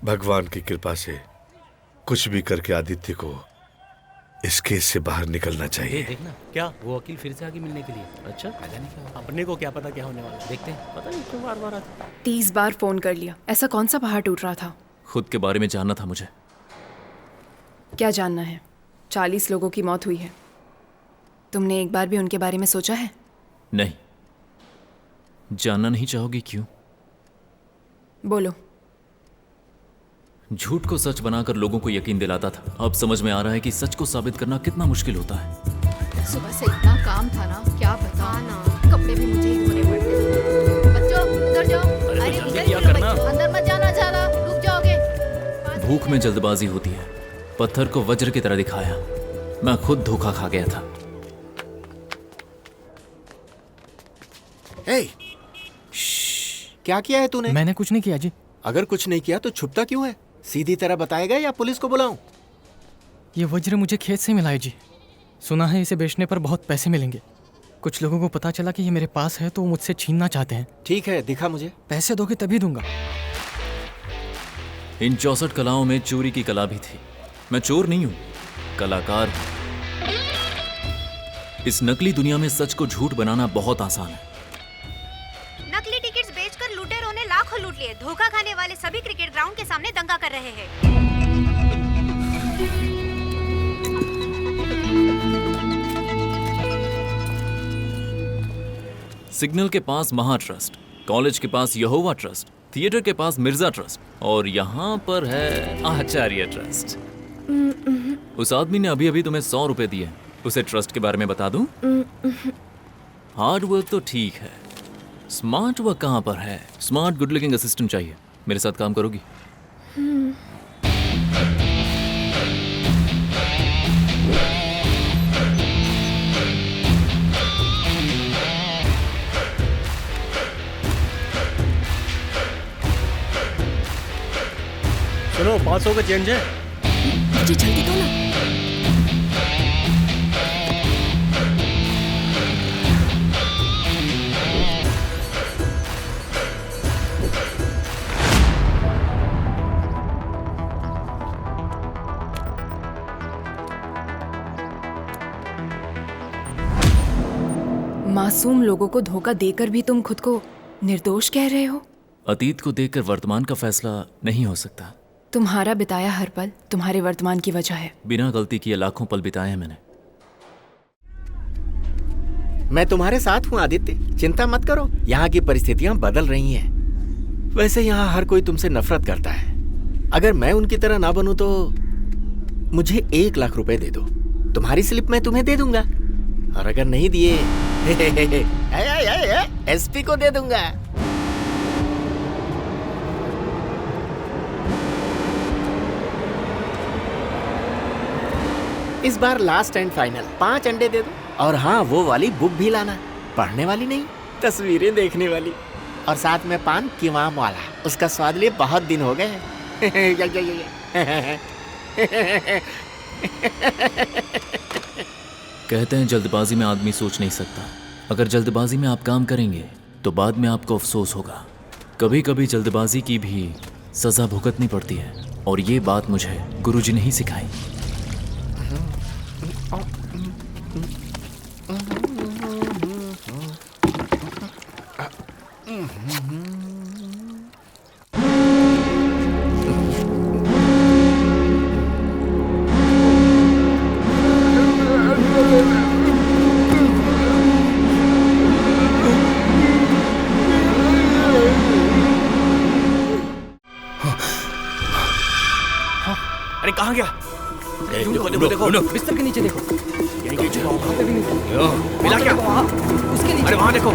भगवान की कृपा से कुछ भी करके आदित्य को इस केस से बाहर निकलना चाहिए। देखना क्या वो वकील फिर से आगे मिलने के लिए। अच्छा पता नहीं क्या, अपने को क्या पता क्या होने वाला। देखते हैं, पता नहीं क्यों बार बार आता। 30 बार फोन कर लिया, ऐसा कौन सा पहाड़ टूट रहा था? खुद के बारे में जानना था मुझे। क्या जानना है? 40 लोगों की मौत हुई है। तुमने एक बार भी उनके बारे में सोचा है? नहीं। जानना नहीं चाहोगी क्यों? बोलो। झूठ को सच बनाकर लोगों को यकीन दिलाता था। अब समझ में आ रहा है कि सच को साबित करना कितना मुश्किल होता है। सुबह से इतना काम था ना, क्या बता ना, कपड़े भी मुझे ही धोने पड़ते हैं। बच्चों उधर जाओ। अरे इधर क्यों बच्चों, अंदर मत जाना, ज़्यादा रुक जाओगे। भूख में जल्दबाजी होती है। पत्थर को वज्र की तरह दिखाया। मैं खुद धोखा खा गया था। क्या किया है तूने? मैंने कुछ नहीं किया जी। अगर कुछ नहीं किया तो छुपता क्यों है? सीधी तरह बताएगा या पुलिस को बुलाऊं? ये वज्र मुझे खेत से मिला है जी। सुना है इसे बेचने पर बहुत पैसे मिलेंगे। कुछ लोगों को पता चला कि ये मेरे पास है तो वो मुझसे छीनना चाहते हैं। ठीक है, दिखा मुझे। पैसे दोगे तभी दूंगा। इन 64 कलाओं में चोरी की कला भी थी। मैं चोर नहीं हूं, कलाकार हूं। इस नकली दुनिया में सच को झूठ बनाना बहुत आसान है। नकली टिकट्स बेचकर लुटेरों ने लाखों लूट लिए। धोखा खाने वाले सभी क्रिकेट ग्राउंड के सामने दंगा कर रहे हैं। सिग्नल के पास महा ट्रस्ट, कॉलेज के पास यहोवा ट्रस्ट, थिएटर के पास मिर्जा ट्रस्ट और यहाँ पर है आचार्य ट्रस्ट। उस आदमी ने अभी अभी तुम्हें 100 रुपए दिए। उसे ट्रस्ट के बारे में बता दूं? हार्ड वर्क तो ठीक है, स्मार्ट वर्क कहाँ पर है? स्मार्ट गुड लुकिंग असिस्टेंट चाहिए। मेरे साथ काम करोगी? सुनो, 500 का चेंज है। मुझे जल्दी दो ना। मासूम लोगों को धोखा देकर भी तुम खुद को निर्दोष कह रहे हो? अतीत को देखकर वर्तमान का फैसला नहीं हो सकता। तुम्हारा बिताया हर पल तुम्हारे वर्तमान की वजह है। बिना गलती किए लाखों पल बिताए हैं मैंने। मैं तुम्हारे साथ हूँ आदित्य, चिंता मत करो। यहाँ की परिस्थितियाँ बदल रही हैं। वैसे यहाँ हर कोई तुमसे नफरत करता है। अगर मैं उनकी तरह ना बनूं तो मुझे 1 लाख रुपए दे दो। तुम्हारी स्लिप मैं तुम्हें दे दूंगा, और अगर नहीं दिए एसपी को दे दूंगा। इस बार लास्ट एंड फाइनल 5 अंडे दे दो। और हाँ, वो वाली बुक भी लाना, पढ़ने वाली नहीं, तस्वीरें देखने वाली। और साथ में पान किवाम वाला, उसका स्वाद लिए बहुत दिन हो गए। कहते हैं जल्दबाजी में आदमी सोच नहीं सकता। अगर जल्दबाजी में आप काम करेंगे तो बाद में आपको अफसोस होगा। कभी कभी जल्दबाजी की भी सजा भुगतनी पड़ती है, और ये बात मुझे गुरुजी ने ही सिखाई। अरे कहाँ गया? देखो, बिस्तर के नीचे देखो। मिला क्या? उसके नीचे। अरे वहाँ देखो।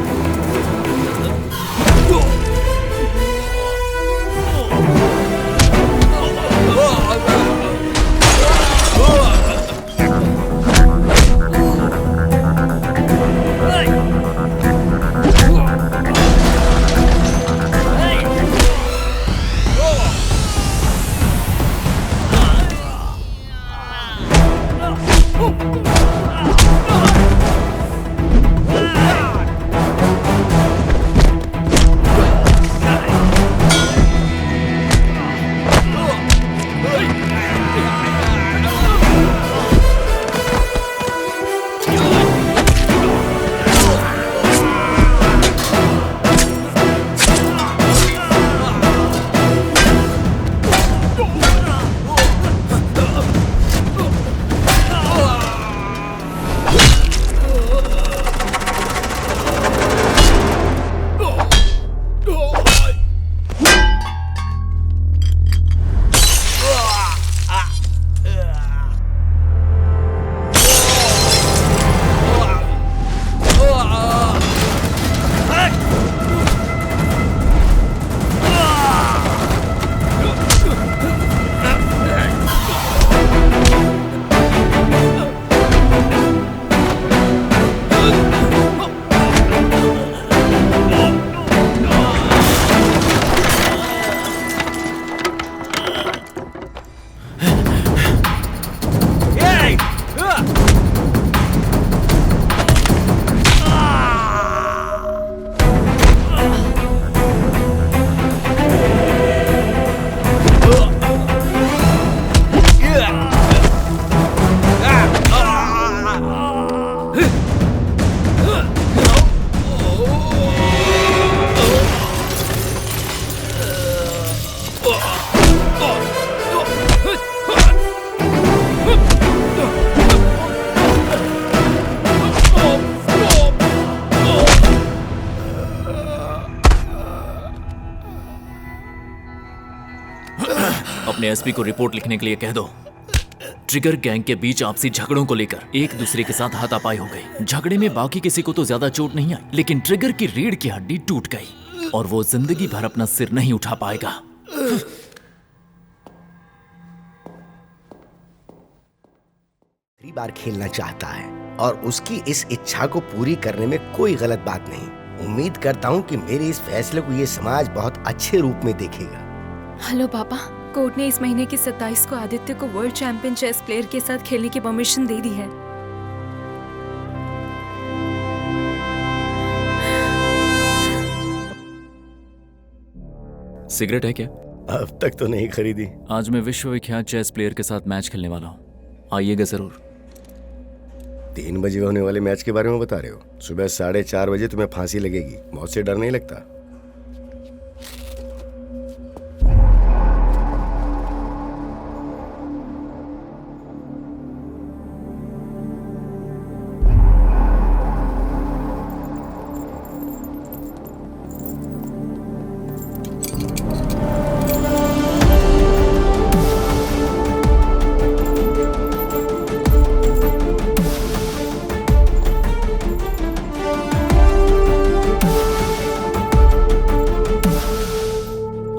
अपने एसपी को रिपोर्ट लिखने के लिए कह दो। ट्रिगर गैंग के बीच आपसी झगड़ों को लेकर एक दूसरे के साथ हाथापाई हो गई। झगड़े में बाकी किसी को तो ज्यादा चोट नहीं आई, लेकिन ट्रिगर की रीढ़ की हड्डी टूट गई और वो जिंदगी भर अपना सिर नहीं उठा पाएगा। बार खेलना चाहता है और उसकी इस इच्छा को पूरी करने में कोई गलत बात नहीं। उम्मीद करता हूँ कि मेरे इस फैसले को ये समाज बहुत अच्छे रूप में देखेगा। हेलो पापा, कोर्ट ने इस महीने की 27 को आदित्य को वर्ल्ड चैंपियन चेस प्लेयर के साथ खेलने की परमिशन दे दी है। सिगरेट है क्या? अब तक तो नहीं खरीदी। आज मैं विश्वविख्यात चेस प्लेयर के साथ मैच खेलने वाला हूँ, आइएगा जरूर। 3 बजे होने वाले मैच के बारे में बता रहे हो? सुबह 4:30 बजे तुम्हें फांसी लगेगी। मौत से डर नहीं लगता?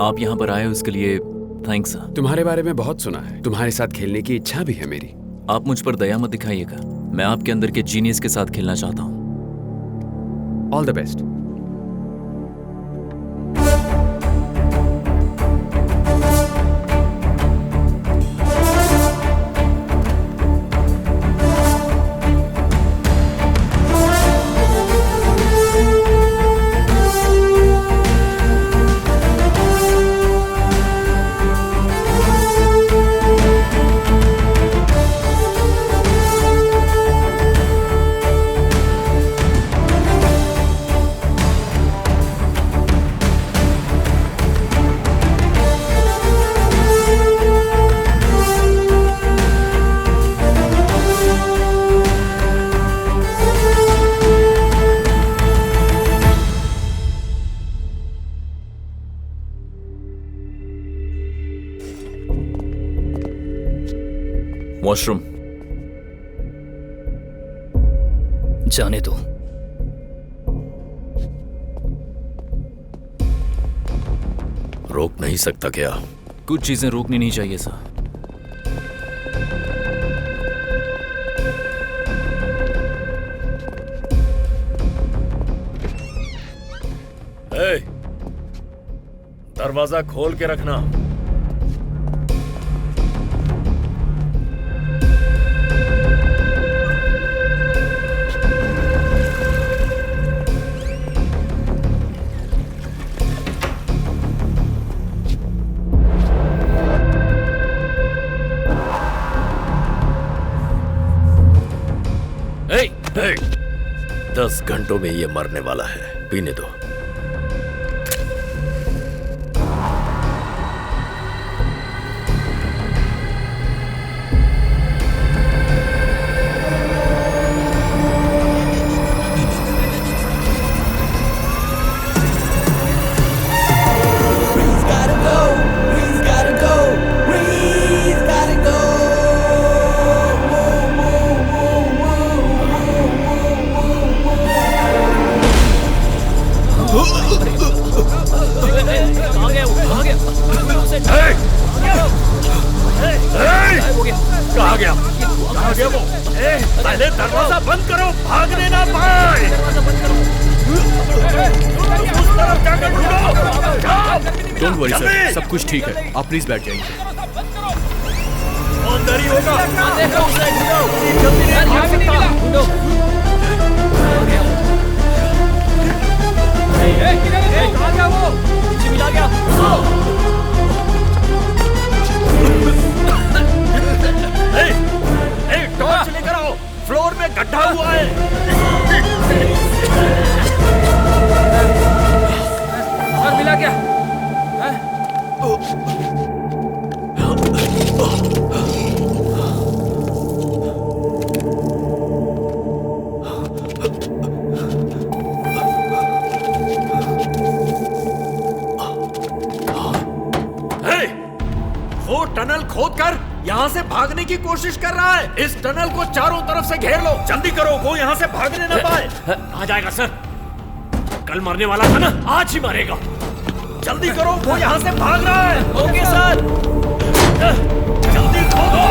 आप यहाँ पर आए उसके लिए थैंक्स। तुम्हारे बारे में बहुत सुना है, तुम्हारे साथ खेलने की इच्छा भी है मेरी। आप मुझ पर दया मत दिखाइएगा, मैं आपके अंदर के जीनियस के साथ खेलना चाहता हूँ। All the best. वॉशरूम जाने दो। रोक नहीं सकता क्या? कुछ चीजें रोकनी नहीं चाहिए सर। दरवाजा खोल के रखना। Hey! 10 घंटों में ये मरने वाला है, पीने दो। पहले दरवाजा बंद करो, भागने ना पाए। डोंट वरी सर, सब कुछ ठीक है, आप प्लीज बैठ जाइए। अंदर ही होगा। टॉर्च लेकर आओ, फ्लोर में गड्ढा हुआ है। और मिला क्या? टनल खोदकर यहाँ से भागने की कोशिश कर रहा है। इस टनल को चारों तरफ से घेर लो, जल्दी करो, वो यहाँ से भागने न पाए। आ जाएगा सर, कल मरने वाला था ना, आज ही मरेगा। जल्दी करो, वो यहाँ से भाग रहा है। ओके सर, जल्दी खोदो।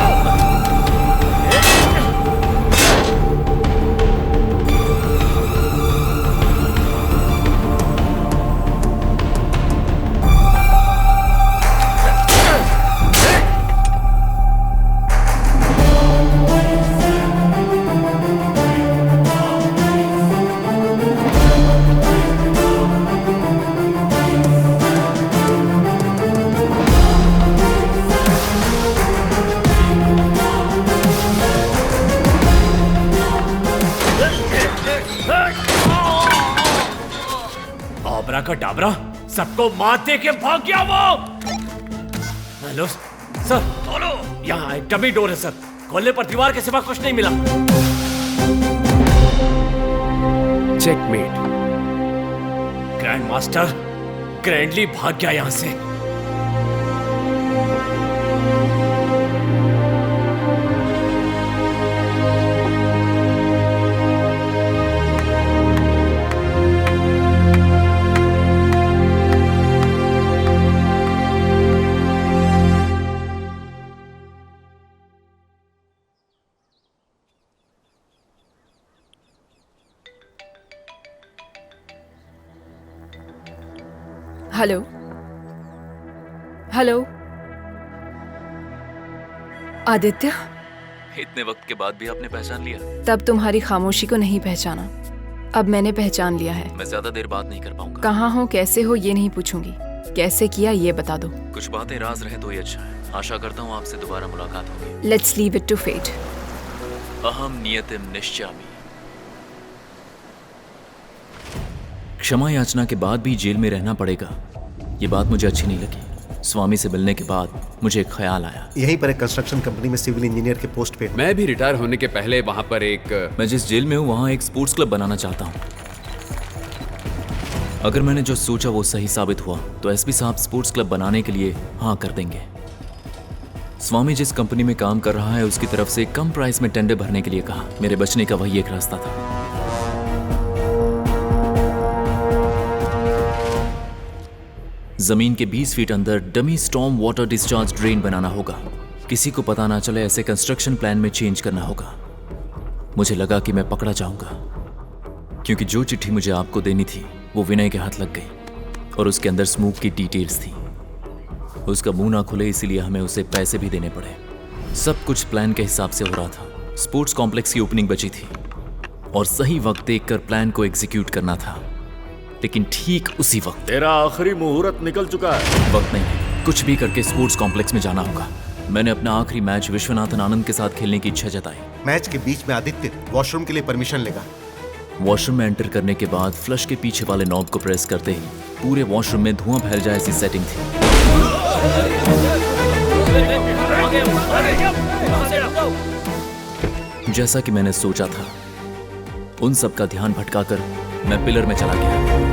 का डाबरा सबको मार दे के भाग गया वो। हेलो सर, बोलो। यहाँ एक डमी डोर है सर, खोलने पर दीवार के सिवा कुछ नहीं मिला। चेकमेट। ग्रैंड मास्टर ग्रैंडली भाग गया यहाँ से। हेलो हेलो आदित्य, इतने वक्त के बाद भी आपने पहचान लिया? तब तुम्हारी खामोशी को नहीं पहचाना, अब मैंने पहचान लिया है। मैं ज्यादा देर बात नहीं कर पाऊंगा। कहाँ हो, कैसे हो, ये नहीं पूछूंगी, कैसे किया ये बता दो। कुछ बातें राज रहे तो ये अच्छा है। आशा करता हूँ आपसे दोबारा मुलाकात होगी। Let's leave it to fate. अहम नियतिम निश्चामि। क्षमा याचना के बाद भी जेल में रहना पड़ेगा, ये बात मुझे अच्छी नहीं लगी। स्वामी से मिलने के बाद मुझे एक ख्याल आया। यहीं पर एक कंस्ट्रक्शन कंपनी में सिविल इंजीनियर के पोस्ट पे। मैं भी रिटायर होने के पहले वहां पर मैं जिस जेल में हूँ वहां एक स्पोर्ट्स क्लब बनाना चाहता हूँ। अगर मैंने जो सोचा वो सही साबित हुआ तो एसपी साहब स्पोर्ट्स क्लब बनाने के लिए हाँ कर देंगे। स्वामी जिस कंपनी में काम कर रहा है उसकी तरफ से कम प्राइस में टेंडर भरने के लिए कहा। मेरे बचने का वही एक रास्ता था। जमीन के 20 फीट अंदर dummy storm water discharge drain बनाना होगा। किसी को पता ना चले ऐसे कंस्ट्रक्शन प्लान में चेंज करना होगा। मुझे लगा कि मैं पकड़ा जाऊंगा, क्योंकि जो चिट्ठी मुझे आपको देनी थी वो विनय के हाथ लग गई और उसके अंदर स्मोक की डिटेल्स थी। उसका मुंह ना खुले इसीलिए हमें उसे पैसे भी देने पड़े। सब कुछ प्लान के हिसाब से हो रहा था। स्पोर्ट्स कॉम्प्लेक्स की ओपनिंग बची थी और सही वक्त देखकर प्लान को एग्जीक्यूट करना था। लेकिन ठीक उसी वक्त तेरा आखिरी मुहूर्त निकल चुका है। वक्त नहीं है, कुछ भी करके स्पोर्ट्स कॉम्प्लेक्स में जाना होगा। मैंने अपना आखिरी मैच विश्वनाथन आनंद के साथ खेलने की इच्छा जताई। मैच के बीच में आदित्य वॉशरूम के लिए परमिशन लेगा। वॉशरूम में एंटर करने के बाद फ्लश के पीछे वाले नॉब को प्रेस करते ही पूरे वॉशरूम में धुआं फैल जाए ऐसी सेटिंग थी। जैसा कि मैंने सोचा था, उन सब का ध्यान भटकाकर मैं पिलर में चला गया।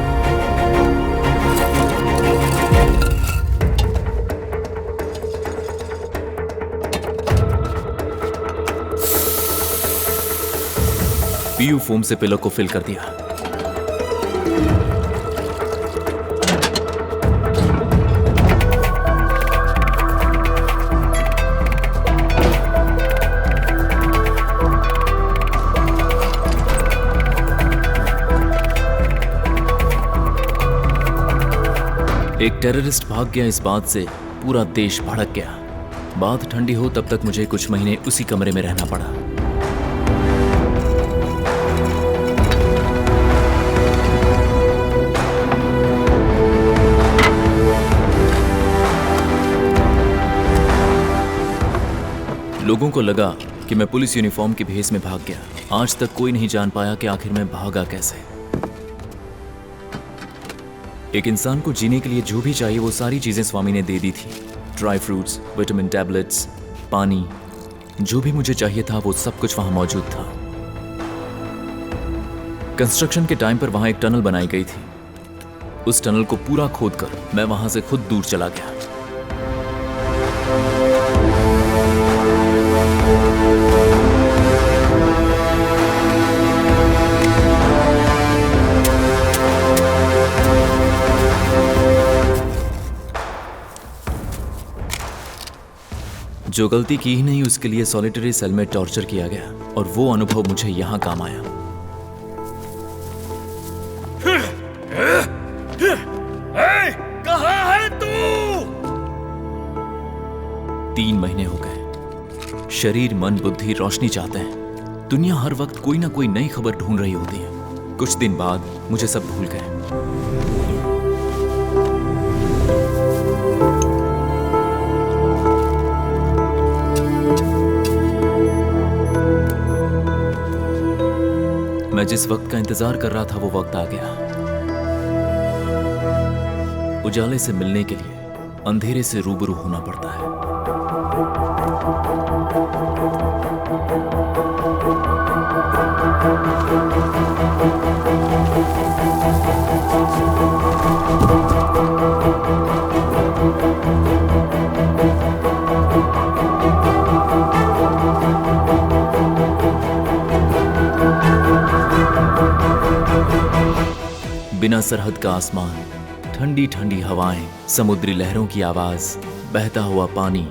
पीयू फोम से पिलर को फिल कर दिया। एक टेररिस्ट भाग गया, इस बात से पूरा देश भड़क गया। बात ठंडी हो तब तक मुझे कुछ महीने उसी कमरे में रहना पड़ा। लोगों को लगा कि मैं पुलिस यूनिफॉर्म के भेस में भाग गया। आज तक कोई नहीं जान पाया कि आखिर मैं भागा कैसे। एक इंसान को जीने के लिए जो भी चाहिए वो सारी चीजें स्वामी ने दे दी थी। ड्राई फ्रूट्स, विटामिन टैबलेट्स, पानी, जो भी मुझे चाहिए था वो सब कुछ वहां मौजूद था। कंस्ट्रक्शन के टाइम पर वहां एक टनल बनाई गई थी। उस टनल को पूरा खोदकर मैं वहां से खुद दूर चला गया। जो गलती की ही नहीं उसके लिए सॉलिटरी सेल में टॉर्चर किया गया, और वो अनुभव मुझे यहाँ काम आया। कहाँ है तू? 3 महीने हो गए। शरीर, मन, बुद्धि रोशनी चाहते हैं। दुनिया हर वक्त कोई ना कोई नई खबर ढूंढ रही होती है। कुछ दिन बाद मुझे सब भूल गए। मैं जिस वक्त का इंतजार कर रहा था वो वक्त आ गया। उजाले से मिलने के लिए अंधेरे से रूबरू होना पड़ता है। बिना सरहद का आसमान, ठंडी ठंडी हवाएं, समुद्री लहरों की आवाज, बहता हुआ पानी,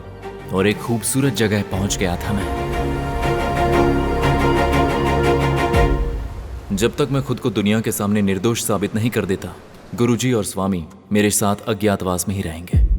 और एक खूबसूरत जगह पहुंच गया था मैं। जब तक मैं खुद को दुनिया के सामने निर्दोष साबित नहीं कर देता, गुरुजी और स्वामी मेरे साथ अज्ञातवास में ही रहेंगे।